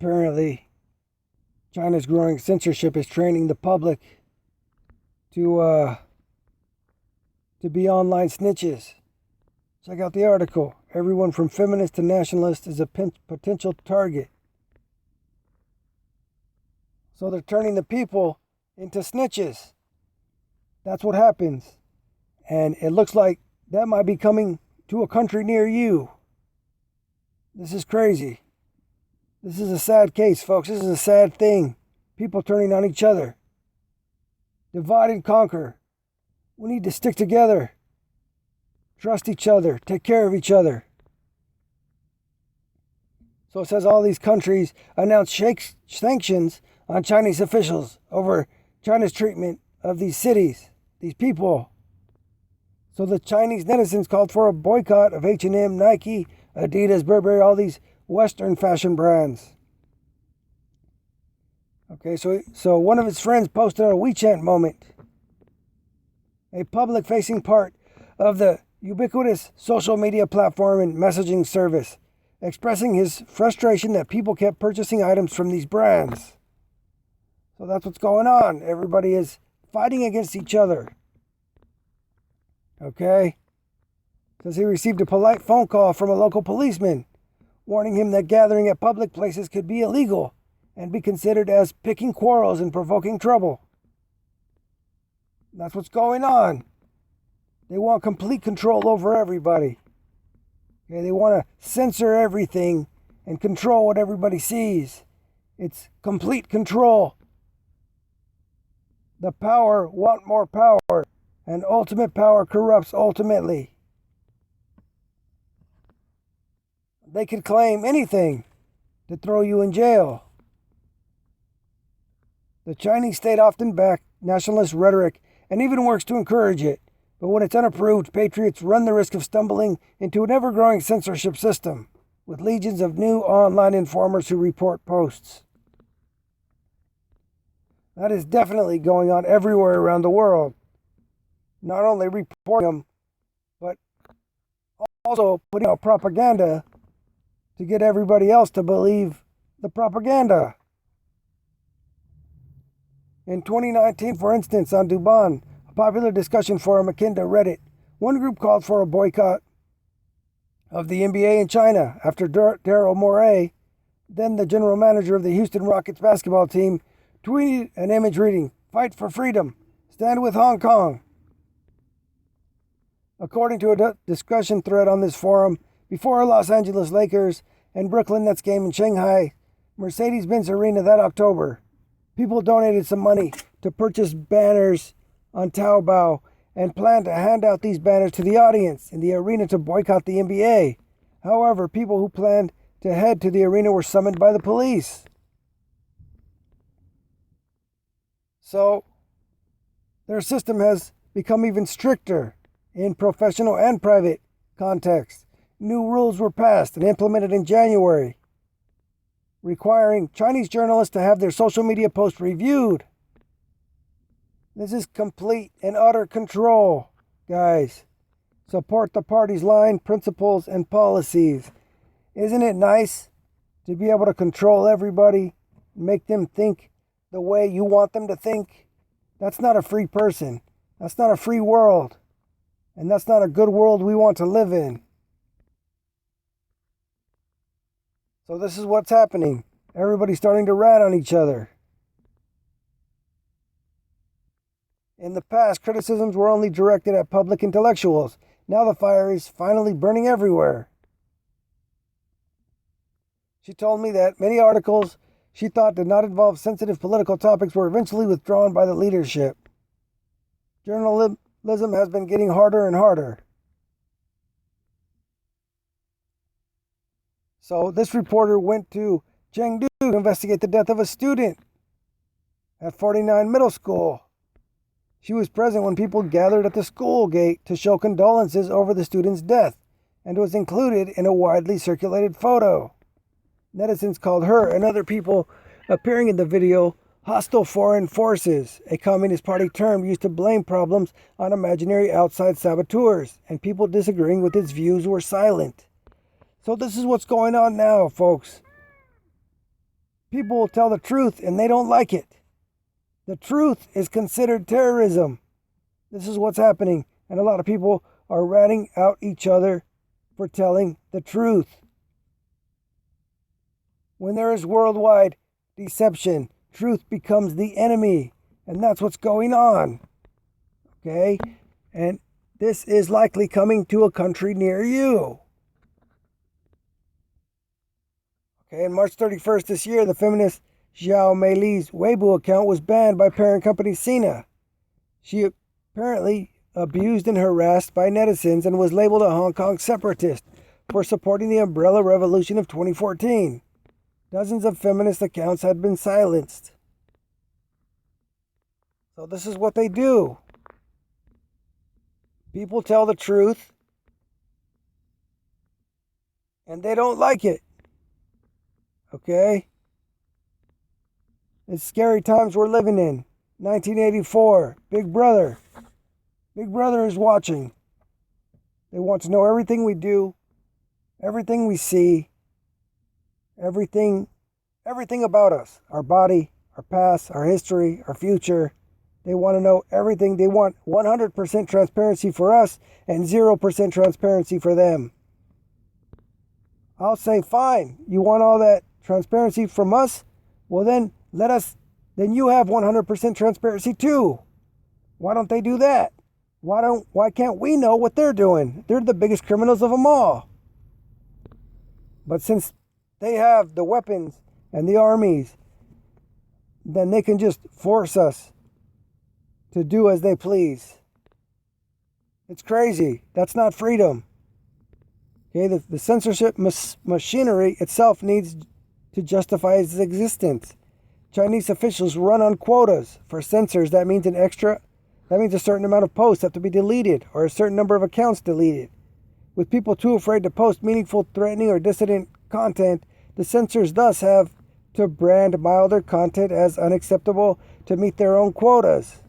Apparently, China's growing censorship is training the public to be online snitches. Check out the article. Everyone from feminist to nationalist is a potential target. So they're turning the people into snitches. That's what happens. And it looks like that might be coming to a country near you. This is crazy. This is a sad case, folks. This is a sad thing. People turning on each other. Divide and conquer. We need to stick together. Trust each other. Take care of each other. So it says all these countries announced sanctions on Chinese officials over China's treatment of these cities, these people. So the Chinese netizens called for a boycott of H&M, Nike, Adidas, Burberry, all these Western fashion brands. Okay, so one of his friends posted a WeChat moment, a public-facing part of the ubiquitous social media platform and messaging service, expressing his frustration that people kept purchasing items from these brands. So that's what's going on. Everybody is fighting against each other. Okay? Says he received a polite phone call from a local policeman, warning him that gathering at public places could be illegal and be considered as picking quarrels and provoking trouble. That's what's going on. They want complete control over everybody. Okay, they want to censor everything and control what everybody sees. It's complete control. The power want more power, and ultimate power corrupts ultimately. They could claim anything to throw you in jail. The Chinese state often backs nationalist rhetoric and even works to encourage it. But when it's unapproved, patriots run the risk of stumbling into an ever-growing censorship system, with legions of new online informers who report posts. That is definitely going on everywhere around the world. Not only reporting them, but also putting out propaganda to get everybody else to believe the propaganda. In 2019, for instance, on Douban, a popular discussion forum akin to Reddit, one group called for a boycott of the NBA in China after Daryl Morey, then the general manager of the Houston Rockets basketball team, tweeted an image reading, "Fight for freedom, stand with Hong Kong." According to a discussion thread on this forum, before a Los Angeles Lakers and Brooklyn Nets game in Shanghai, Mercedes-Benz Arena that October, people donated some money to purchase banners on Taobao and planned to hand out these banners to the audience in the arena to boycott the NBA. However, people who planned to head to the arena were summoned by the police. So, their system has become even stricter in professional and private contexts. New rules were passed and implemented in January, requiring Chinese journalists to have their social media posts reviewed. This is complete and utter control, guys. Support the party's line, principles, and policies. Isn't it nice to be able to control everybody, make them think the way you want them to think? That's not a free person. That's not a free world. And that's not a good world we want to live in. So this is what's happening. Everybody's starting to rat on each other. In the past, criticisms were only directed at public intellectuals. Now the fire is finally burning everywhere. She told me that many articles she thought did not involve sensitive political topics were eventually withdrawn by the leadership. Journalism has been getting harder and harder. So this reporter went to Chengdu to investigate the death of a student at 49 Middle School. She was present when people gathered at the school gate to show condolences over the student's death and was included in a widely circulated photo. Netizens called her and other people appearing in the video hostile foreign forces, a Communist Party term used to blame problems on imaginary outside saboteurs, and people disagreeing with its views were silent. So this is what's going on now, folks. People will tell the truth and they don't like it. The truth is considered terrorism. This is what's happening. And a lot of people are ratting out each other for telling the truth. When there is worldwide deception, truth becomes the enemy. And that's what's going on. Okay? And this is likely coming to a country near you. Okay, on March 31st this year, the feminist Xiao Meili's Weibo account was banned by parent company Sina. She apparently abused and harassed by netizens and was labeled a Hong Kong separatist for supporting the Umbrella Revolution of 2014. Dozens of feminist accounts had been silenced. So this is what they do. People tell the truth, and they don't like it. Okay? It's scary times we're living in. 1984, Big Brother. Big Brother is watching. They want to know everything we do, everything we see, everything about us, our body, our past, our history, our future. They want to know everything. They want 100% transparency for us and 0% transparency for them. I'll say, fine, you want all that transparency from us? Well, then then you have 100% transparency too. Why don't they do that? Why can't we know what they're doing? They're the biggest criminals of them all. But since they have the weapons and the armies, then they can just force us to do as they please. It's crazy. That's not freedom. Okay, the censorship machinery itself needs to justify its existence. Chinese officials run on quotas. For censors, that means a certain amount of posts have to be deleted or a certain number of accounts deleted. With people too afraid to post meaningful, threatening, or dissident content, the censors thus have to brand milder content as unacceptable to meet their own quotas.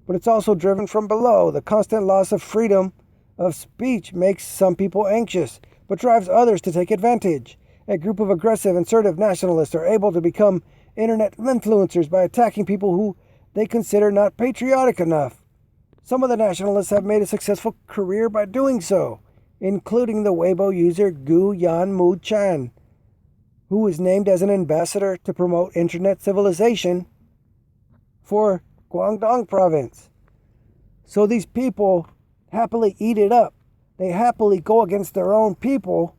But it's also driven from below. The constant loss of freedom of speech makes some people anxious, but drives others to take advantage. A group of aggressive, assertive nationalists are able to become internet influencers by attacking people who they consider not patriotic enough. Some of the nationalists have made a successful career by doing so, including the Weibo user Gu Yanmu Chan, who was named as an ambassador to promote internet civilization for Guangdong province. So these people happily eat it up. They happily go against their own people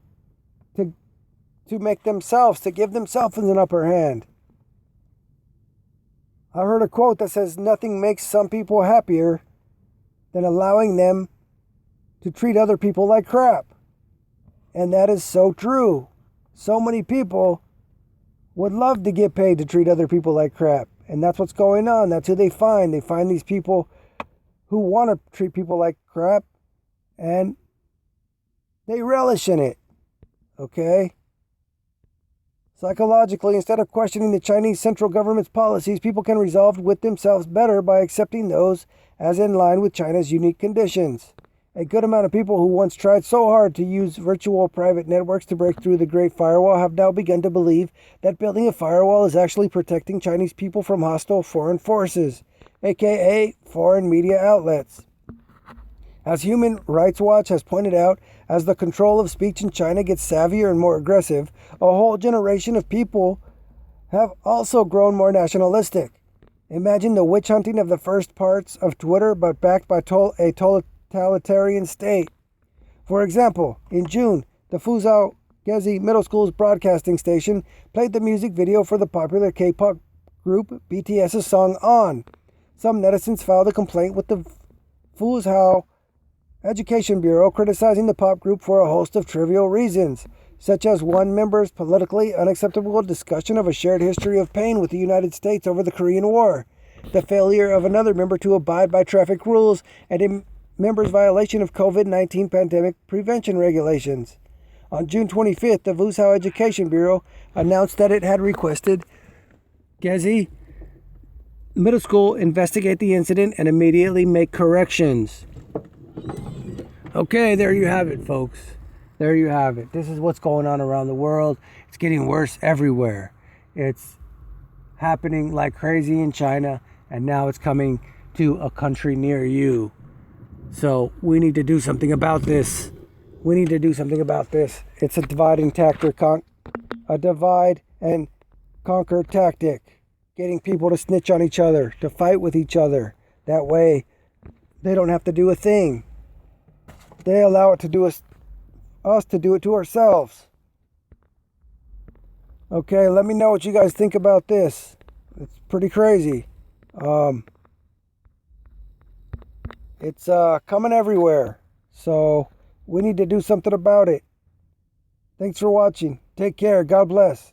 to give themselves an upper hand. I heard a quote that says nothing makes some people happier than allowing them to treat other people like crap. And that is so true. So many people would love to get paid to treat other people like crap. And that's what's going on. That's who they find. They find these people who want to treat people like crap, and they relish in it. Okay? Psychologically, instead of questioning the Chinese central government's policies, people can resolve with themselves better by accepting those as in line with China's unique conditions. A good amount of people who once tried so hard to use virtual private networks to break through the Great Firewall have now begun to believe that building a firewall is actually protecting Chinese people from hostile foreign forces, aka foreign media outlets. As Human Rights Watch has pointed out, as the control of speech in China gets savvier and more aggressive, a whole generation of people have also grown more nationalistic. Imagine the witch hunting of the first parts of Twitter, but backed by a totalitarian state. For example, in June, the Fuzhou Gezi Middle School's broadcasting station played the music video for the popular K-pop group BTS's song On. Some netizens filed a complaint with the Fuzhou Education Bureau criticizing the pop group for a host of trivial reasons, such as one member's politically unacceptable discussion of a shared history of pain with the United States over the Korean War, the failure of another member to abide by traffic rules, and a member's violation of COVID-19 pandemic prevention regulations. On June 25th, the Fuzhou Education Bureau announced that it had requested Gezi Middle School investigate the incident and immediately make corrections. Okay, there you have it, folks. There you have it. This is what's going on around the world. It's getting worse everywhere. It's happening like crazy in China, and now it's coming to a country near you. So we need to do something about this. We need to do something about this. It's a a divide and conquer tactic. Getting people to snitch on each other, to fight with each other. That way, they don't have to do a thing. They allow it to do us to do it to ourselves. Okay, let me know what you guys think about this. It's pretty crazy. It's coming everywhere. So we need to do something about it. Thanks for watching. Take care. God bless.